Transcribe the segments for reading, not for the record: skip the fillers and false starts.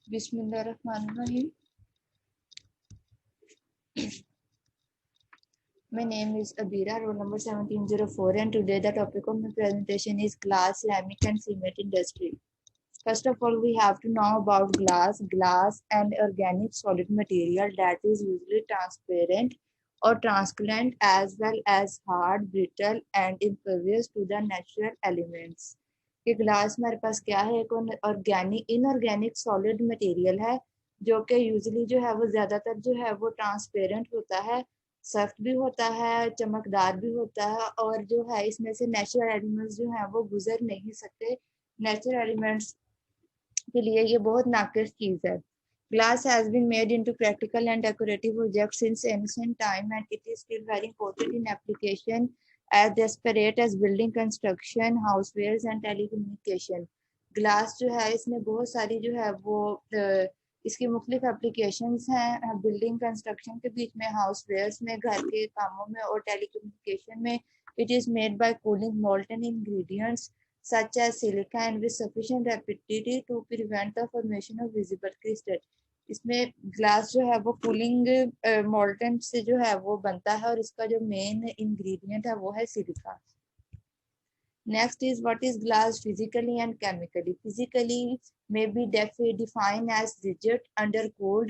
Bismillahirrahmanirrahim. My name is Abira, roll number 1704, and today the topic of my presentation is glass, ceramic, and cement industry. First of all, we have to know about glass. Glass, an organic solid material that is usually transparent or transparent as well as hard, brittle, and impervious to the natural elements. कि glass हमारे पास क्या है, एक organic inorganic solid material है जो कि usually जो है वो ज्यादातर जो है वो ट्रांसपेरेंट होता है, सख्त भी होता है, चमकदार भी होता है, और जो है इसमें से नेचुरल एलिमेंट्स जो है वो गुजर नहीं सकते। नेचुरल एलिमेंट्स के लिए ये बहुत नाकिस चीज है। Glass has been made into practical and decorative objects since ancient time, and it is still very important in application as disparate as building construction, housewares and telecommunication. Glass जो है इसमें बहुत सारी जो है वो इसकी मुख्तलिफ एप्लीकेशंस हैं, बिल्डिंग कंस्ट्रक्शन के बीच में, हाउसवेयर्स में, घर के कामों में और टेलीकम्युनिकेशन में। It is made by cooling molten ingredients such as silica and with sufficient rapidity to prevent the formation of visible crystal. इसमें ग्लास जो है वो कूलिंग मोल्टन से जो है वो बनता है और इसका जो मेन इंग्रेडिएंट है वो है silica. Next is what is glass physically and chemically. Physically may be defined as rigid, undercooled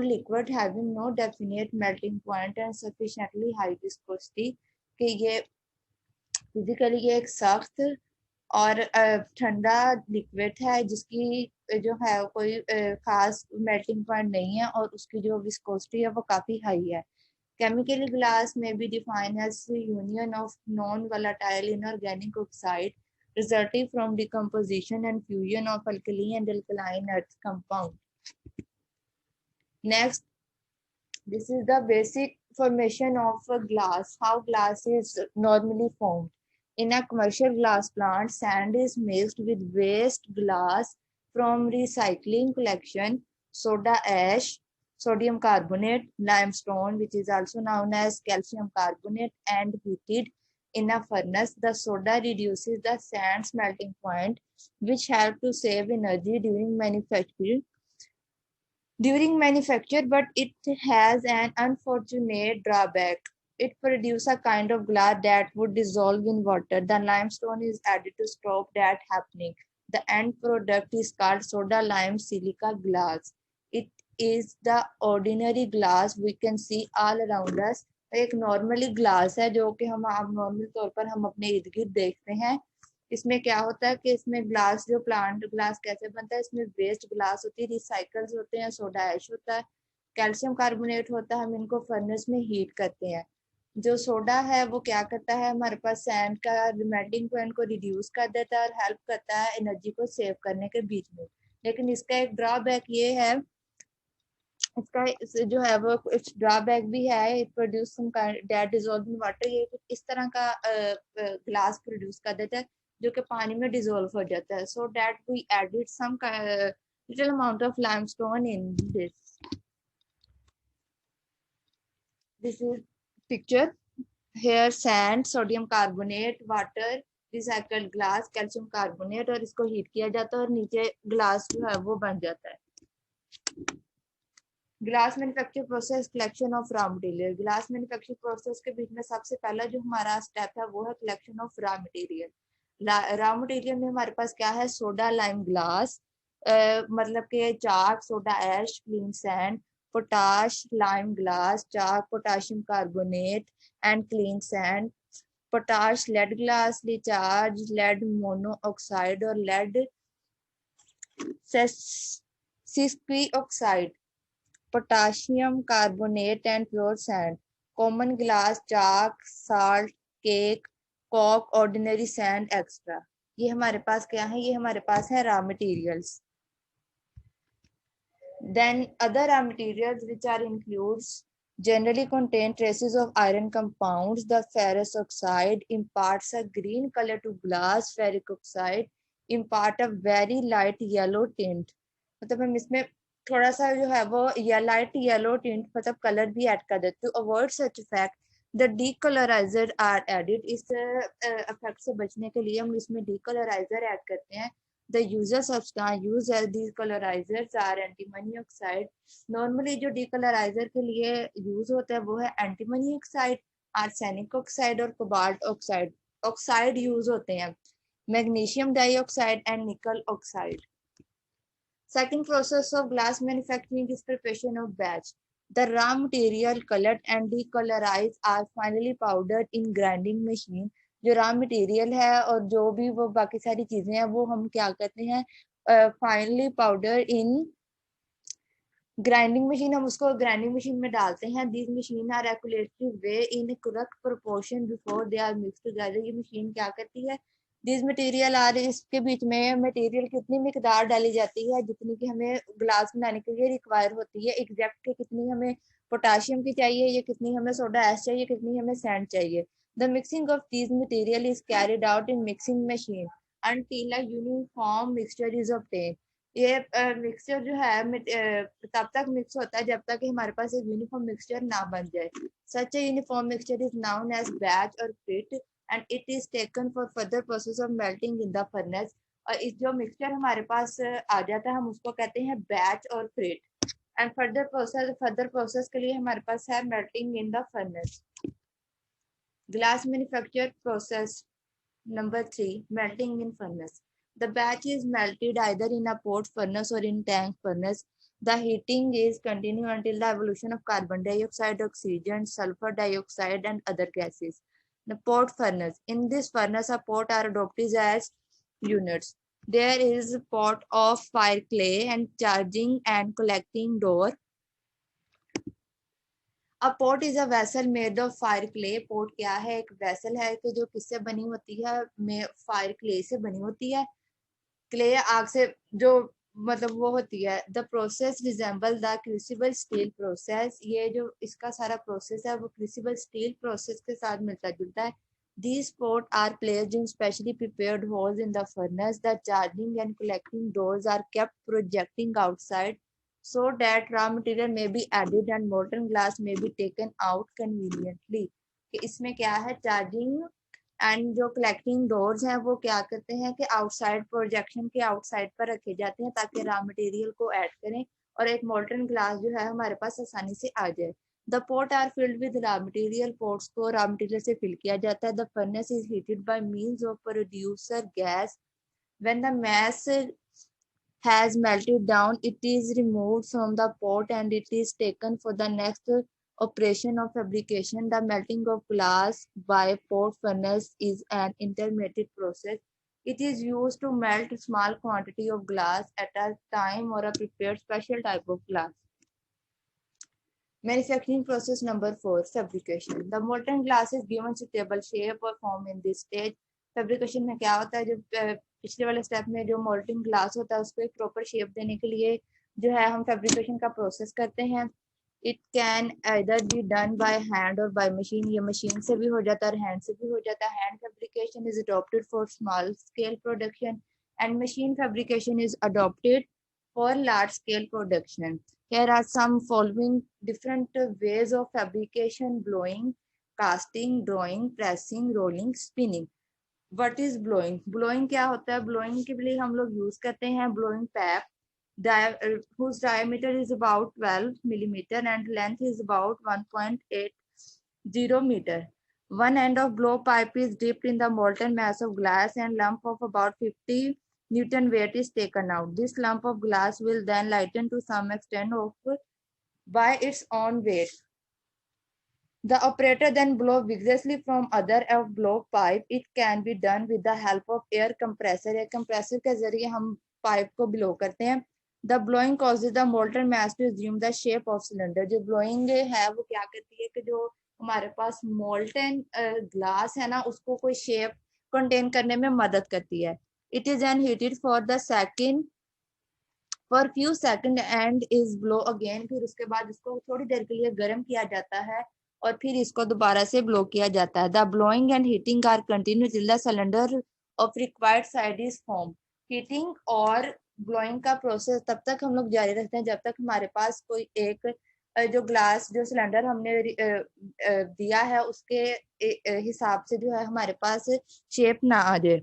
liquid having no definite melting point and sufficiently high viscosity. कि ये फिजिकली ये एक सख्त और ठंडा लिक्विड है जिसकी जो है कोई खास मेल्टिंग पॉइंट नहीं है और उसकी जो विस्कोसिटी है वो काफी हाई है। केमिकली ग्लास में be defined as union of non volatile inorganic oxide resulting from decomposition and fusion of alkali and alkaline earth compound. Next, this is the basic formation of a glass, how glass is normally formed. In a commercial glass plant, sand is mixed with waste glass from recycling collection, soda ash, sodium carbonate, limestone, which is also known as calcium carbonate, and heated in a furnace. The soda reduces the sand's melting point, which help to save energy during manufacture, but it has an unfortunate drawback. It produces a kind of glass that would dissolve in water. The limestone is added to stop that happening. The end product is called soda lime silica glass. It is the ordinary glass we can see all around us. एक normally glass है जो कि हम normal तौर पर हम अपने इर्द गिर्द देखते हैं। इसमें क्या होता है कि इसमें ग्लास जो प्लांट ग्लास कैसे बनता है, इसमें वेस्ट ग्लास होती है, रिसाइकल्स होते हैं, सोडा ऐश होता है, कैल्शियम कार्बोनेट होता है, हम इनको फर्नेस में हीट करते हैं। जो सोडा है वो क्या करता है, हमारे पास सैंड का मेल्टिंग पॉइंट को रिड्यूस कर देता है और हेल्प करता है एनर्जी को सेव करने के बीच में। लेकिन इसका एक ड्रॉबैक ये है, इसका जो है वो कुछ ड्रॉबैक भी है। It produce some that dissolve in water, ये कुछ इस तरह का ग्लास प्रोड्यूस कर देता है जो कि पानी में डिसॉल्व हो जाता है। So that we added some little amount of limestone in this. This is picture here, sand, sodium carbonate, water, recycled glass, calcium carbonate, और इसको हीट किया जाता है और नीचे ग्लास जो है वो बन जाता है। Glass manufacture process, collection of raw material. Glass manufacture process के बीच में सबसे पहला जो हमारा स्टेप है वो है collection of raw material. Raw material में हमारे पास क्या है, सोडा लाइम ग्लास, मतलब कि chalk, soda ash, clean sand, potash lime glass, chalk, potassium carbonate and clean sand, potash lead glass, litharge lead mono oxide और lead sesqui oxide, potassium carbonate and pure sand, common glass, chalk, salt, cake, cork, ordinary sand, etc. ये हमारे पास क्या है, ये हमारे पास है raw materials. Then other raw materials which are includes generally contain traces of iron compounds. The ferrous oxide imparts a green color to glass. Ferric oxide impart a very light yellow tint. मतलब हम इसमें थोड़ा सा जो है वो या light yellow tint मतलब कलर भी ऐड कर देते हो। Avoid such effect the decolouriser are added. इस इफेक्ट से बचने के लिए हम इसमें डीकलराइजर ऐड करते हैं। The usual substance used as these colorizers are antimony oxide. Normally जो decolorizer के लिए यूज होता है वो है antimony oxide, arsenic oxide और cobalt oxide. ऑक्साइड यूज होते हैं, magnesium dioxide and nickel oxide. Second process of glass manufacturing is preparation of batch. The raw material colored and decolorized are finally powdered in grinding machine. जो raw material है और जो भी वो बाकी सारी चीजें हैं वो हम क्या करते हैं, finally powdered in grinding machine. हम उसको grinding machine में डालते हैं. These machine are regulated weigh in correct proportion before they are mixed together. ये machine क्या करती है, दिस मटेरियल आ रही, इसके बीच में मटेरियल कितनी मिकदार डाली जाती है जितनी कि हमें ग्लास बनाने के लिए रिक्वायर होती है, एग्जैक्ट कितनी हमें पोटाशियम की चाहिए, ये कितनी हमें सोडा एश चाहिए, कितनी हमें सैंड चाहिए. The mixing of these material is carried out in mixing machine until a uniform mixture is obtained. ये मिक्सचर जो है तब तक मिक्स होता है जब तक कि हमारे पास एक यूनिफॉर्म मिक्सचर ना बन जाए. Such a uniform mixture is known as batch और पिट and it is taken for further process of melting in the furnace. और इस जो मिक्सचर हमारे पास आ जाता है हम उसको कहते हैं बैच और फ्रिट. एंड फर्दर प्रोसेस के लिए हमारे पास है melting in the furnace. Glass manufacture process number 3, melting in furnace. The batch is melted either in a pot furnace or in tank furnace. The heating is continued until the evolution of carbon dioxide, oxygen, sulfur dioxide, and other gases. The pot furnace. In this furnace, a pot are adopted as units. There is a pot of fire clay and charging and collecting door. A pot is a vessel made of fire clay. pot क्या है, एक vessel है कि जो किससे बनी होती है, में fire clay से बनी होती है. clay आग से जो मतलब वो होती है. The process resemble the crucible steel process. ये जो इसका सारा process है वो crucible steel process के साथ मिलता जुलता है. These pots are placed in specially prepared holes in the furnace. The charging and collecting doors are kept projecting outside so that raw material may be added and molten glass may be taken out conveniently. कि इसमें क्या है, charging and जो collecting doors हैं वो क्या करते हैं कि आउटसाइड प्रोजेक्शन के आउटसाइड पर रखे जाते हैं ताकि रॉ मटेरियल को ऐड करें और एक मोल्टन ग्लास जो है हमारे पास आसानी से आ जाए. The pot are filled with raw material. Pots को रॉ मटेरियल से फिल किया जाता है. The furnace is heated by means of producer gas. When the mass has melted down, it is removed from the pot and it is taken for the next operation of fabrication. The melting of glass by pot furnace is an intermediate process. It is used to melt small quantity of glass at a time or a prepared special type of glass. Manufacturing process number 4, fabrication. The molten glass is given suitable shape or form in this stage. Fabrication में क्या होता है, जो पिछले वाले step में जो moulting glass होता है उसको एक प्रॉपर शेप देने के लिए जो है हम फैब्रिकेशन का प्रोसेस करते हैं. It can either be done by hand और बाय मशीन. ये मशीन से भी हो जाता है और हैंड से भी हो जाता है. Hand fabrication is adopted for small scale production and machine fabrication is adopted for large scale production. Here are some following different ways of fabrication: blowing, casting, drawing, pressing, rolling, spinning. What is blowing? Blowing क्या होता है? Blowing के लिए हम लोग use करते हैं blowing pipe whose diameter is about 12 millimeter and length is about 1.80 meter. One end of blow pipe is dipped in the molten mass of glass and lump of about 50 Newton weight is taken out. This lump of glass will then lighten to some extent by its own weight. The operator then blows vigorously from other of blow pipe. It can be done with the help of air compressor. Air compressor के जरिए हम pipe को blow करते हैं. The blowing causes the molten mass to assume the shape of cylinder. जो blowing है वो क्या करती है कि जो हमारे पास molten glass है ना उसको कोई shape contain करने में मदद करती है. It is then heated for few seconds and is blow again. फिर उसके बाद इसको थोड़ी देर के लिए गर्म किया जाता है और फिर इसको दोबारा से ब्लो किया जाता है. The blowing and heating are continued till the cylinder of required size is formed. Heating और ब्लोइंग का प्रोसेस तब तक हम लोग जारी रखते हैं जब तक हमारे पास कोई एक जो ग्लास जो सिलेंडर हमने दिया है उसके हिसाब से जो है हमारे पास शेप ना आ जाए.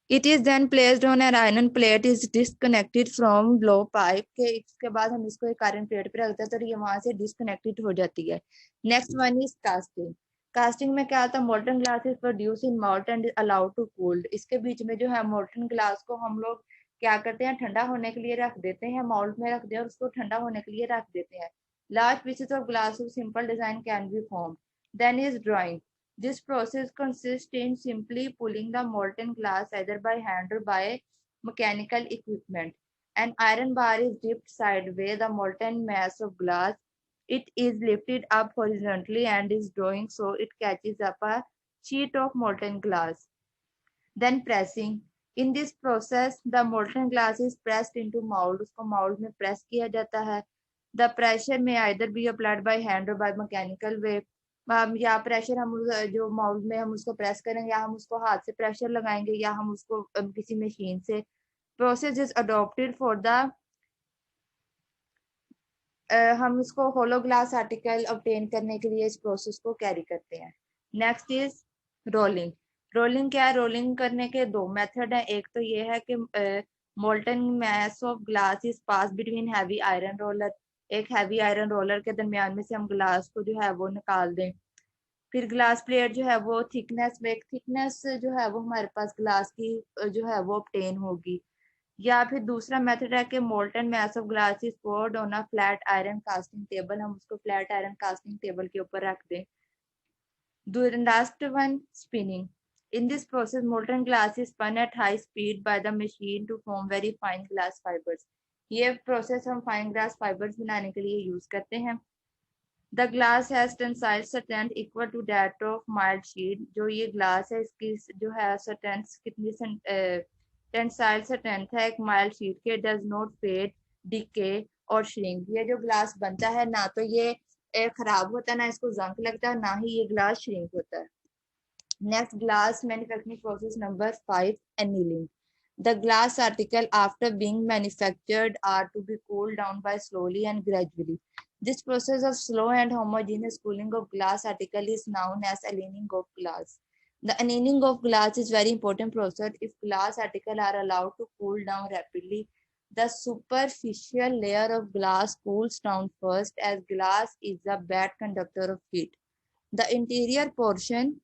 It is then placed on an iron plate is disconnected from blow pipe के इसके बाद हम इसको एक आयरन प्लेट पे रखते हैं तो ये वहां से डिस्कनेक्टेड हो जाती है. Next one is casting. Casting में क्या होता है, molten glass is produce in mould and allowed to cooled. इसके बीच में जो है मोल्टन ग्लास को हम लोग क्या करते हैं, ठंडा होने के लिए रख देते हैं, माउल्ट में रख देते हैं और उसको ठंडा होने के लिए रख देते हैं. Large pieces of glass of simple design can be form. Then is drawing. This process consists in simply pulling the molten glass either by hand or by mechanical equipment. An iron bar is dipped sideways, the molten mass of glass. It is lifted up horizontally and is drawing so it catches up a sheet of molten glass. Then pressing. In this process, the molten glass is pressed into mold. उसको mold में press किया जाता है. The pressure may either be applied by hand or by mechanical way. या pressure हम जो mould में हम उसको प्रेस करेंगे या हम उसको हाथ से प्रेशर लगाएंगे या हम उसको किसी मशीन से. Process is adopted for the हम इसको होलो ग्लास आर्टिकल ऑब्टेन करने के लिए इस प्रोसेस को कैरी करते हैं. Next is rolling. रोलिंग क्या है, रोलिंग करने के दो मेथड है. एक तो ये है कि molten mass of glass is pass between heavy iron roller. एक हैवी आयरन रोलर के दरमियान में से हम ग्लास को जो है वो निकाल दें. फिर ग्लास प्लेट जो है वो थिकनेस में, एक थिकनेस जो है वो हमारे पास ग्लास की जो है वो ऑब्टेन होगी. या फिर दूसरा मेथड है कि molten mass of glass is poured on a flat iron casting table. हम उसको फ्लैट आयरन कास्टिंग टेबल के ऊपर रख दें. Last one spinning. In this process, molten glass is spun at high speed by the machine to form very fine glass fibers. ये process हम fine glass fibres बनाने के लिए यूज करते हैं. The glass has tensile strength equal to that of mild sheet. जो ये glass है इसकी जो है strength कितनी टेंसाइल स्ट्रेंथ है एक माइल्ड शीट के. डज नॉट फेड, डिके और श्रिंक. ये जो ग्लास बनता है ना तो ये खराब होता है, ना इसको जंग लगता है, ना ही ये ग्लास श्रिंक होता है. Next, glass manufacturing process number 5, annealing. The glass article after being manufactured are to be cooled down by slowly and gradually. This process of slow and homogeneous cooling of glass article is known as annealing of glass. The annealing of glass is very important process. If glass article are allowed to cool down rapidly, the superficial layer of glass cools down first as glass is a bad conductor of heat. The interior portion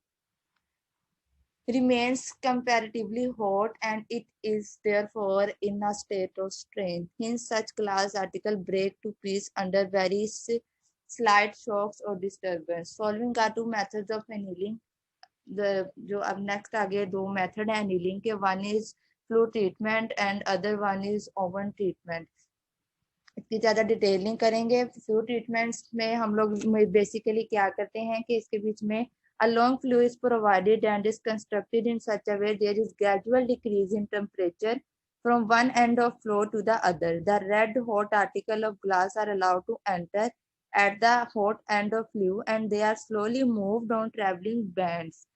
remains comparatively hot and it is therefore in a state of strain. Hence, such glass article break to pieces under very slight shocks or disturbance. Following are two methods of annealing. जो अब next आगे दो method है annealing के. One is flow treatment and other one is oven treatment. इसकी ज्यादा detailing करेंगे. Flow treatments में हम लोग बेसिकली क्या करते हैं कि इसके बीच में a long flue is provided and is constructed in such a way there is gradual decrease in temperature from one end of flow to the other. The red hot article of glass are allowed to enter at the hot end of flue and they are slowly moved on traveling bands.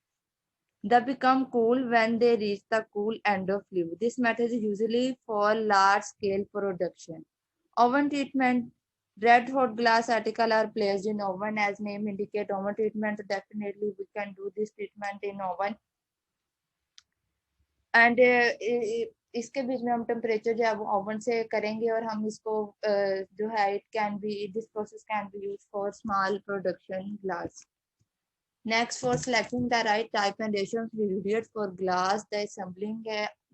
They become cool when they reach the cool end of flue. This method is usually for large scale production. Oven treatment. Red hot glass article are placed in oven as name indicate oven treatment. Definitely we can do this treatment in oven. And इसके बीच में हम temperature जो है वो oven से करेंगे और हम इसको जो है it can be this process can be use for small production glass. Next, for selecting the right type and ratio of ingredient for glass, the assembling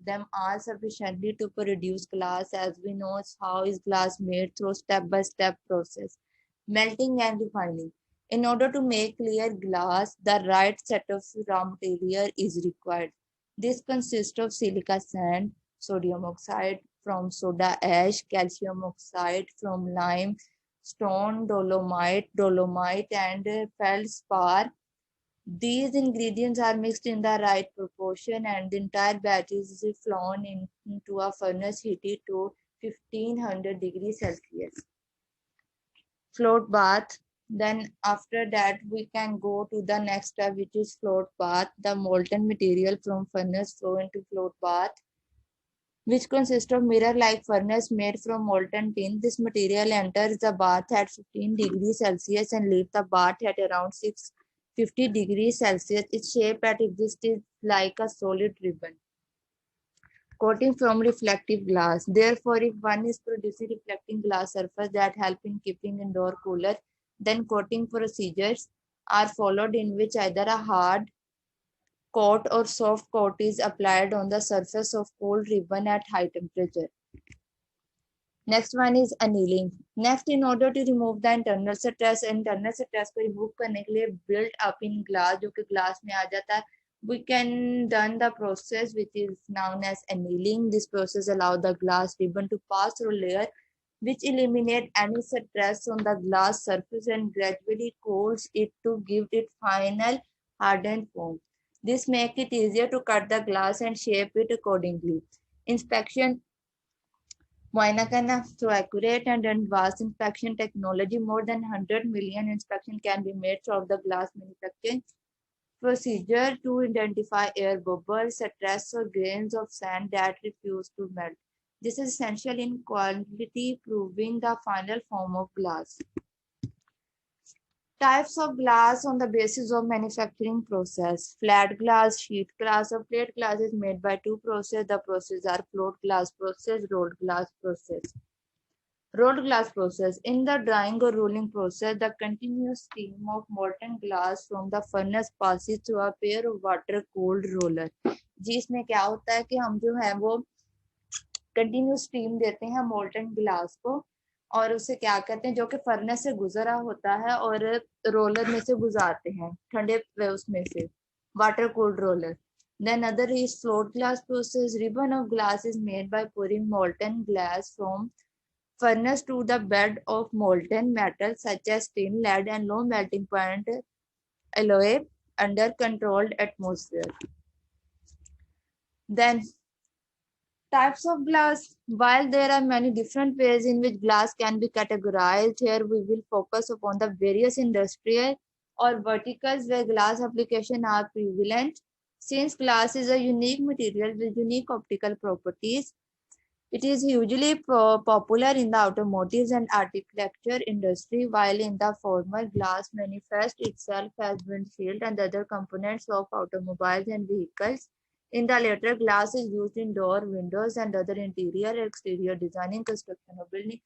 them all sufficiently to produce glass. As we know, how is glass made through step-by-step process, melting and refining. In order to make clear glass, the right set of raw material is required. This consists of silica sand, sodium oxide from soda ash, calcium oxide from lime, stone, dolomite, and feldspar. These ingredients are mixed in the right proportion and the entire batch is flown into a furnace heated to 1500 degrees Celsius. Float bath. Then after that we can go to the next step which is float bath. The molten material from furnace flow into float bath which consists of mirror-like furnace made from molten tin. This material enters the bath at 15 degrees Celsius and leaves the bath at around 650 degrees Celsius. Its shape at exist is like a solid ribbon. Coating from reflective glass. Therefore, if one is producing reflecting glass surface that help in keeping indoor cooler, then coating procedures are followed in which either a hard coat or soft coat is applied on the surface of cold ribbon at high temperature. Next one is annealing. Next, in order to remove the internal stress को remove करने के लिए built up in glass, जो कि glass में आ जाता है, we can done the process which is known as annealing. This process allow the glass ribbon to pass through layer which eliminate any stress on the glass surface and gradually cools it to give it final hardened form. This make it easier to cut the glass and shape it accordingly. Inspection. Muayna करना through accurate and advanced inspection technology, more than 100 million inspection can be made throughout the glass manufacturing procedure to identify air bubbles, stress, or grains of sand that refuse to melt. This is essential in quality proving the final form of glass. Types of glass on the basis of manufacturing process. Flat glass, sheet glass, or plate glass is made by two processes. The processes are float glass process, rolled glass process. Rolled glass process. In the drying or rolling process, the continuous stream of molten glass from the furnace passes through a pair of water-cooled roller. जिसमें क्या होता है कि हम जो है वो continuous steam देते हैं मोल्टन ग्लास को और उसे क्या कहते हैं जो कि फर्नेस से गुजरा होता है और रोलर में से गुजारते हैं ठंडे उसमें से water cooled roller. Then other is float glass process. Ribbon of glass is made by pouring molten glass from furnace to the bed of molten metal such as tin, lead, and low melting point alloy under controlled atmosphere. Then types of glass. While there are many different ways in which glass can be categorized, here we will focus upon the various industrial or verticals where glass applications are prevalent. Since glass is a unique material with unique optical properties, it is hugely popular in the automotive and architecture industry, while in the former, glass manifests itself as windshield and other components of automobiles and vehicles. In the latter, glass is used in door, windows, and other interior and exterior designing, construction of building.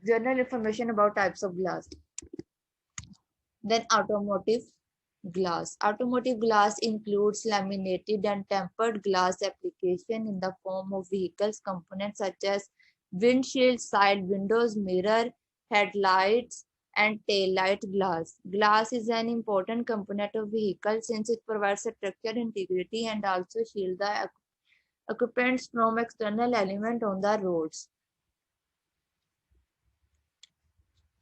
General information about types of glass. Then automotive glass. Automotive glass includes laminated and tempered glass application in the form of vehicles components such as windshield, side windows, mirror, headlights, and tail light glass. Glass is an important component of vehicle since it provides structural integrity and also shield the occupants from external element on the roads.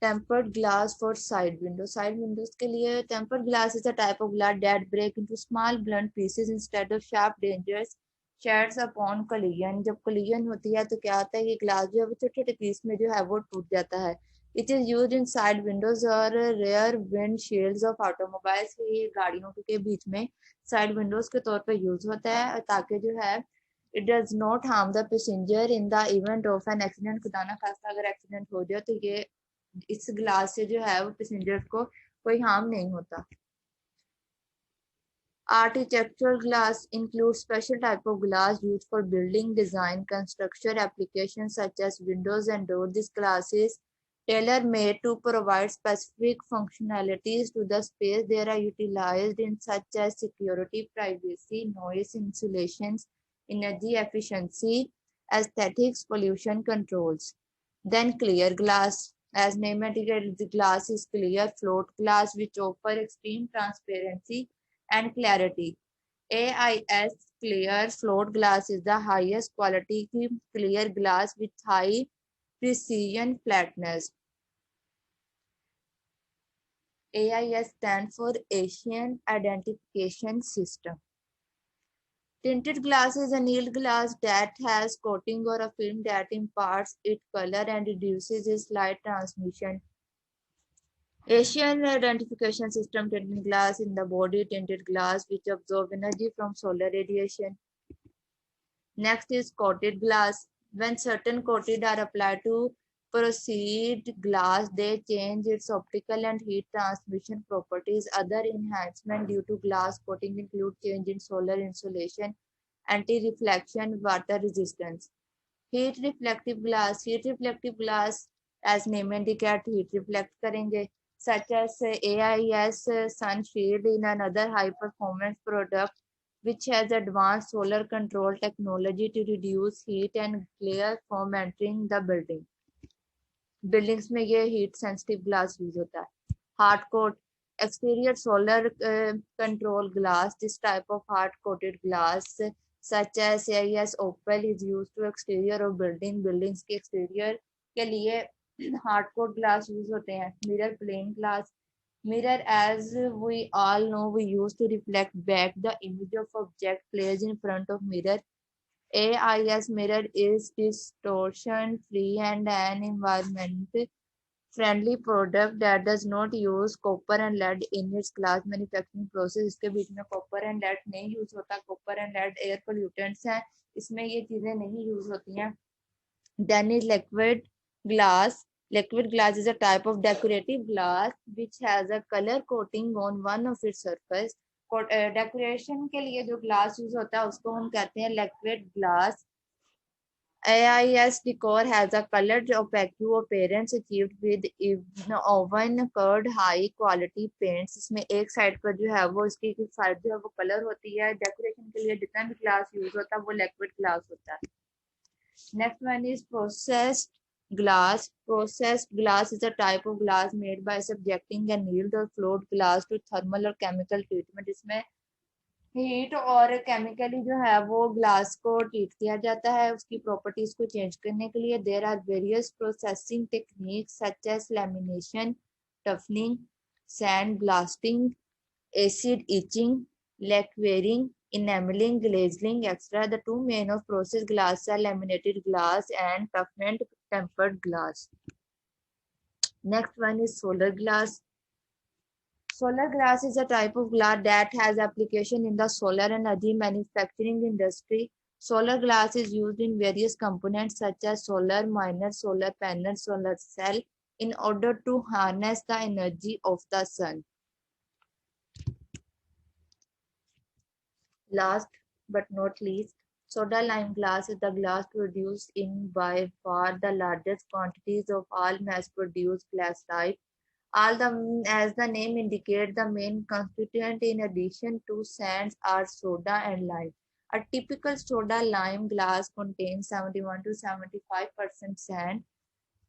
Tempered glass for side windows. Side windows के लिए tempered glass is a type of glass that break into small blunt pieces instead of sharp dangerous shards upon collision. जब collision होती है तो क्या होता है कि glass जो है वो छोटे छोटे पीस में जो है वो टूट जाता है. It is used in side windows और rear windshields of automobiles. ये गाड़ियों के बीच में side windows के तौर पे यूज होता है ताकि जो है it does not harm the passenger in the event of an accident. खुदा ना खास्ता अगर एक्सीडेंट हो जाए तो ये इस ग्लास से जो है वो पैसेंजर्स को कोई हार्म नहीं होता. Architectural glass includes special type of glass used for building design, construction applications such as windows and doors. This glass is tailor-made to provide specific functionalities to the space. They are utilized in such as security, privacy, noise insulations, energy efficiency, aesthetics, pollution controls. Then clear glass. As name indicates, the glass is clear float glass which offer extreme transparency and clarity. AIS clear float glass is the highest quality clear glass with high precision flatness. AIS stands for Asian Identification System. Tinted glass is annealed glass that has coating or a film that imparts its color and reduces its light transmission. Asian Identification System tinted glass in the body tinted glass which absorb energy from solar radiation. Next is coated glass. When certain coated are applied to proceed glass, they change its optical and heat transmission properties. Other enhancement due to glass coating include change in solar insulation, anti-reflection, water resistance. Heat reflective glass as name indicate heat reflect करेंगे, such as AIS sun shield in another high performance product which has advanced solar control technology to reduce heat and glare from entering the building. Buildings में ये heat sensitive glass use होता है. Hard coat exterior solar control glass. This type of hard coated glass such as AIS opal is used to exterior of buildings के exterior के लिए hard coat glass use होते हैं. mirror plane glass. Mirror, as we all know, we use to reflect back the image of object placed in front of mirror. AIS mirror is distortion free and an environment friendly product that does not use copper and lead in its glass manufacturing process. इसके बीच में copper and lead नहीं use होता. copper and lead air pollutants हैं, इसमें ये चीजें नहीं यूज होती हैं. Then is liquid glass. Liquid glass is a type of decorative glass which has a color coating on one of its surface. Decoration के लिए जो ग्लास यूज होता है उसको हम कहते हैं liquid glass. AIS decor has a colored opaque appearance achieved with oven curd high quality paints. इसमें एक साइड पर जो है वो इसकी साइड जो है वो कलर होती है. डेकोरेशन के लिए जितना भी ग्लास यूज होता है वो लिक्विड ग्लास होता है. Next one is processed glass. Processed glass is a type of glass made by subjecting annealed or flowed glass to thermal or chemical treatment. इसमें हीट और केमिकली जो है वो ग्लास को ट्रीट किया जाता है उसकी प्रॉपर्टीज को चेंज करने के लिए. There are various processing techniques such as lamination, toughening, sand blasting, acid etching, lacquering, enameling, glazing, etc. The two main of processed glass are laminated glass and toughened tempered glass. Next one is solar glass. Solar glass is a type of glass that has application in the solar energy manufacturing industry. Solar glass is used in various components such as solar miner, solar panel, solar cell in order to harness the energy of the sun. Last but not least, soda lime glass is the glass produced in by far the largest quantities of all mass-produced glass type. As the name indicates, the main constituent in addition to sands are soda and lime. A typical soda lime glass contains 71 to 75% sand,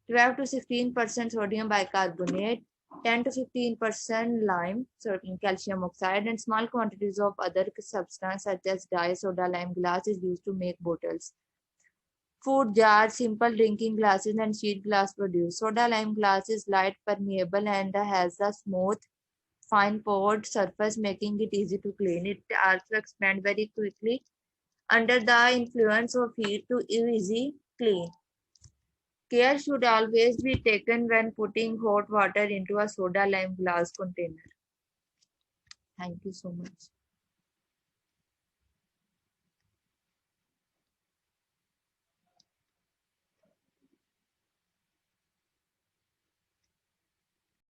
12 to 16% sodium bicarbonate, 10 to 15% lime, certain calcium oxide, and small quantities of other substance such as dye. Soda lime glass is used to make bottles, food jars, simple drinking glasses, and sheet glass produced. Soda lime glass is light, permeable, and has a smooth, fine poured surface, making it easy to clean. It also expands very quickly under the influence of heat to easy clean. Care should always be taken when putting hot water into a soda lime glass container. Thank you so much.